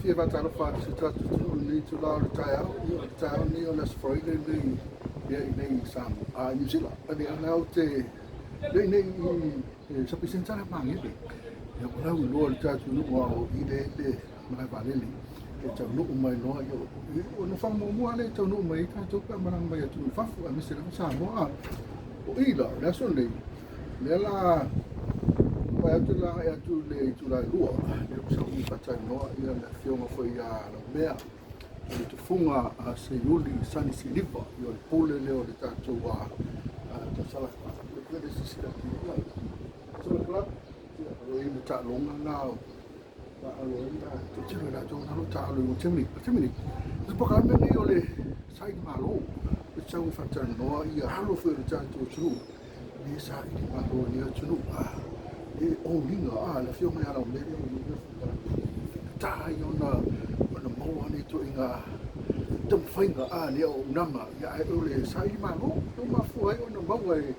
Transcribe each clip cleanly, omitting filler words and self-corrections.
fia va tala fa se ta tu ni tu la ta ni on as Friday ni ya nei sam a New Zealand ani ana o te nei sa pisenta na mangi ya ora u lo ta tu no o i le mai valeli e tau no mai no yo o no fa mo mo ale tau no mai ta tu ka marang mai tu fa fu a mi se sa mo a o i la so nei le la pa tu la ya tu le tu la lua e so mi fa tai no ia na fiona foi a la mea e tu funga a se yuli sani siliva yo le pole leo le tatu a ta sala le kwere si sila ki la so le kla o i ta longa na ta alo ina to tiro la to na ta alo o temi so pa ka me ni o le sai malo e tau fa tai no ia halo foi le tatu tru ni sa i malo ni tru e o linga la fiona ya la le ta yo na mo ni to inga tum fainga ni o nama ya o le sai malo to ma fu ai o ma wa e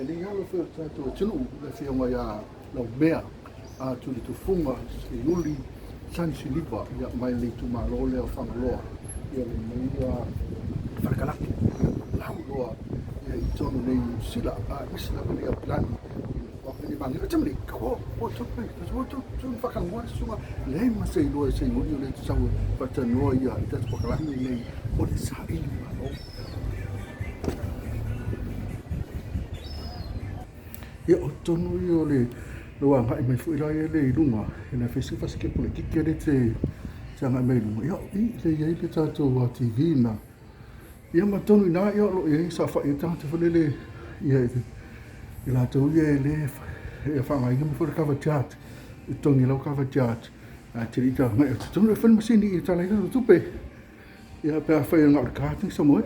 ni halo fe to tunu le fiona ya la mea a tu le tu funga se yuli san siliva ya mai le tu malo le fa malo ya le mai ya fa kala la lo ya i tonu nei sila a isla ni a plan ni bang ni macam ni ko o tu fa kan wa suma le ma se lo se mo ni le sa fa ta no ya ta pa kala ni nei o le sa i ma no ya o tonu yo le lo anga i me fu ila le lunga na festival ske politique le te sanga me lunga ya i le ye le ta to wa tv na ya ma tonu na yo lo ye sa fa i ta te le ya i la tau ia le e whangai ngam fwra kawa chat i tongi lau kawa chat a te rita ngai o tunu e whan masini i tala ina tupe ia pēr whai ngā o kāting sa moe